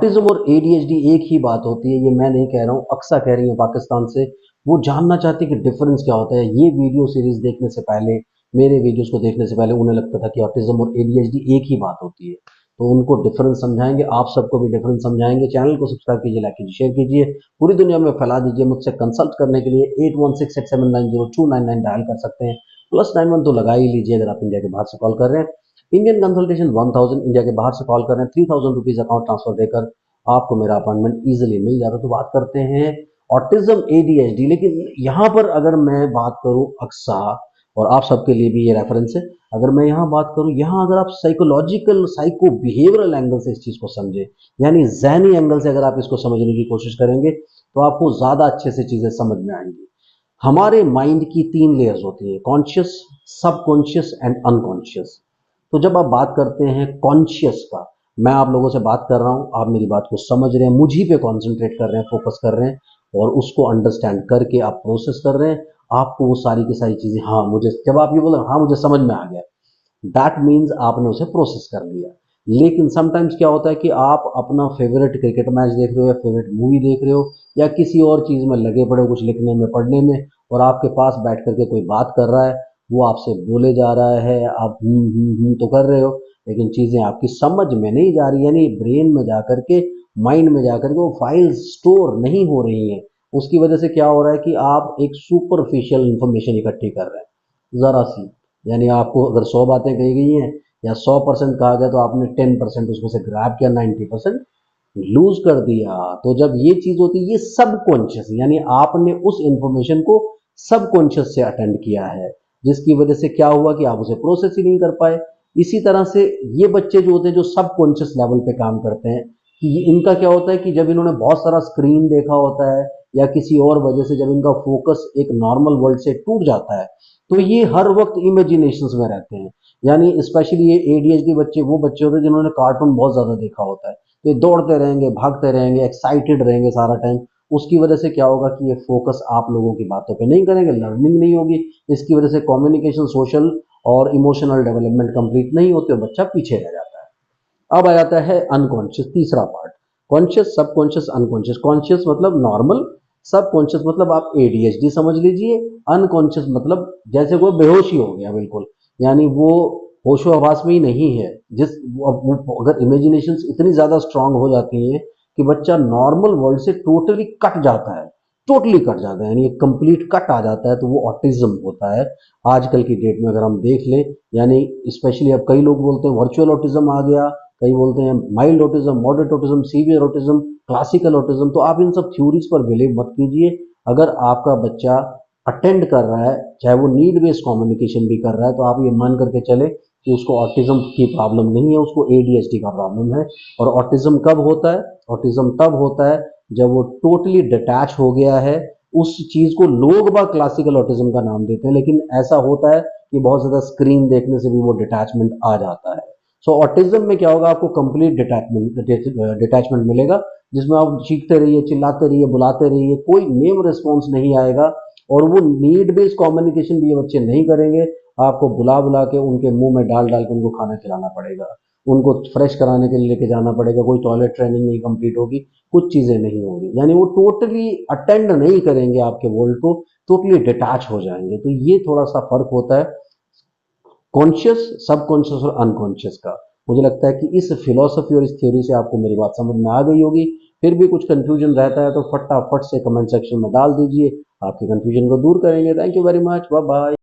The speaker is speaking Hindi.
ऑटिज्म और एडीएचडी एक ही बात होती है, ये मैं नहीं कह रहा हूँ, अक्सा कह रही है पाकिस्तान से। वो जानना चाहती है कि डिफरेंस क्या होता है। ये वीडियो सीरीज देखने से पहले, मेरे वीडियोस को देखने से पहले उन्हें लगता था कि ऑटिज्म और एडीएचडी एक ही बात होती है। तो उनको डिफरेंस समझाएंगे, आप सबको भी डिफरेंस समझाएंगे। चैनल को सब्सक्राइब कीजिए, लाइक कीजिए, शेयर कीजिए, पूरी दुनिया में फैला दीजिए। मुझसे कंसल्ट करने के लिए 8168790299 डायल कर सकते हैं। +91 तो लगा ही लीजिए अगर आप इंडिया के बाहर से कॉल कर रहे हैं। इंडियन कंसल्टेशन 1000, इंडिया के बाहर से कॉल कर रहे हैं 3000 रुपीज अकाउंट ट्रांसफर देकर आपको मेरा अपॉइंटमेंट इजीली मिल जाता है। तो बात करते हैं ऑटिज्म एडीएचडी। लेकिन यहाँ पर अगर मैं बात करूँ अक्सा, और आप सबके लिए भी ये रेफरेंस है, अगर मैं यहाँ बात करूँ, यहाँ अगर आप साइकोलॉजिकल साइको बिहेवियरल एंगल से इस चीज़ को समझे, यानी जहनी एंगल से अगर आप इसको समझने की कोशिश करेंगे तो आपको ज़्यादा अच्छे से चीज़ें समझ में आएंगी। हमारे माइंड की 3 लेयर्स होती है, कॉन्शियस, सबकॉन्शियस एंड अनकॉन्शियस। तो जब आप बात करते हैं कॉन्शियस का, मैं आप लोगों से बात कर रहा हूं, आप मेरी बात को समझ रहे हैं, मुझी पे कॉन्सेंट्रेट कर रहे हैं, फोकस कर रहे हैं, और उसको अंडरस्टैंड करके आप प्रोसेस कर रहे हैं। आपको वो सारी की सारी चीजें, हाँ मुझे, जब आप ये बोल रहे हैं हाँ मुझे समझ में आ गया, दैट मीन्स आपने उसे प्रोसेस कर लिया। लेकिन समटाइम्स क्या होता है कि आप अपना फेवरेट क्रिकेट मैच देख रहे हो, या फेवरेट मूवी देख रहे हो, या किसी और चीज में लगे पड़े हो, कुछ लिखने में, पढ़ने में, और आपके पास बैठ करके कोई बात कर रहा है, वो आपसे बोले जा रहा है, आप तो कर रहे हो, लेकिन चीजें आपकी समझ में नहीं जा रही, यानी ब्रेन में जा करके, माइंड में जा करके वो फाइल स्टोर नहीं हो रही है। उसकी वजह से क्या हो रहा है कि आप एक सुपरफिशियल इंफॉर्मेशन इकट्ठी कर रहे हैं, जरा सी, यानी आपको अगर 100 बातें कही गई हैं या 100% कहा गया, तो आपने 10% उसमें से ग्रैब किया, 90% लूज कर दिया। तो जब ये चीज होती है, ये सबकॉन्शियस, यानी आपने उस इंफॉर्मेशन को सबकॉन्शियस से अटेंड किया है, जिसकी वजह से क्या हुआ कि आप उसे प्रोसेस ही नहीं कर पाए। इसी तरह से ये बच्चे जो होते हैं, जो सबकॉन्शियस लेवल पे काम करते हैं, कि इनका क्या होता है कि जब इन्होंने बहुत सारा स्क्रीन देखा होता है, या किसी और वजह से जब इनका फोकस एक नॉर्मल वर्ल्ड से टूट जाता है, तो ये हर वक्त इमेजिनेशंस में रहते हैं। यानी स्पेशली ये एडीएचडी बच्चे वो बच्चे होते हैं जिन्होंने कार्टून बहुत ज्यादा देखा होता है, तो ये दौड़ते रहेंगे, भागते रहेंगे, एक्साइटेड रहेंगे सारा टाइम। उसकी वजह से क्या होगा कि ये फोकस आप लोगों की बातों पे नहीं करेंगे, लर्निंग नहीं होगी। इसकी वजह से कम्युनिकेशन, सोशल और इमोशनल डेवलपमेंट कंप्लीट नहीं होती और बच्चा पीछे रह जाता है। अब आ जाता है अनकॉन्शियस, तीसरा part. Conscious, subconscious, unconscious. Conscious मतलब नॉर्मल, सबकॉन्शियस मतलब आप एडीएचडी समझ लीजिए, अनकॉन्शियस मतलब जैसे वो बेहोश ही हो गया बिल्कुल, यानी वो होशो हवास में ही नहीं है। अगर इमेजिनेशंस इतनी ज्यादा स्ट्रांग हो जाती हैं कि बच्चा नॉर्मल वर्ल्ड से टोटली कट जाता है, टोटली कट जाता है, यानी कंप्लीट कट आ जाता है, तो वो ऑटिज्म होता है। आजकल की डेट में अगर हम देख लें, यानी स्पेशली अब कई लोग बोलते हैं वर्चुअल ऑटिज्म आ गया, कई बोलते हैं mild autism, moderate autism, severe autism, classical autism. तो आप इन सब थ्योरीज पर बिलीव मत कीजिए। अगर आपका बच्चा अटेंड कर रहा है, चाहे वो नीड बेस्ड कम्युनिकेशन भी कर रहा है, तो आप ये मान करके चले कि उसको ऑटिज्म की प्रॉब्लम नहीं है, उसको एडीएचडी का प्रॉब्लम है। और ऑटिज्म कब होता है? ऑटिज्म तब होता है जब वो टोटली डिटैच हो गया है। उस चीज को लोग बाग क्लासिकल ऑटिज्म का नाम देते हैं, लेकिन ऐसा होता है कि बहुत ज्यादा स्क्रीन देखने से भी वो डिटैचमेंट आ जाता है। सो ऑटिज्म में क्या होगा, आपको कंप्लीट डिटैचमेंट मिलेगा, जिसमें आप चीखते रहिए, चिल्लाते रहिए, बुलाते रहिए, कोई नेम रिस्पॉन्स नहीं आएगा। और वो नीड बेस्ड कम्युनिकेशन भी ये बच्चे नहीं करेंगे। आपको बुला बुला के उनके मुंह में डाल डाल के उनको खाना खिलाना पड़ेगा, उनको फ्रेश कराने के लिए लेके जाना पड़ेगा, कोई टॉयलेट ट्रेनिंग नहीं कंप्लीट होगी, कुछ चीजें नहीं होगी, यानी वो टोटली अटेंड नहीं करेंगे आपके वर्ल्ड को, टोटली डिटैच हो जाएंगे। तो ये थोड़ा सा फर्क होता है कॉन्शियस, सबकॉन्शियस और अनकॉन्शियस का। मुझे लगता है कि इस फिलॉसफी और इस थ्योरी से आपको मेरी बात समझ में आ गई होगी। फिर भी कुछ कंफ्यूजन रहता है तो फटाफट से कमेंट सेक्शन में डाल दीजिए, आपके कंफ्यूजन को दूर करेंगे। Thank you very much, bye bye.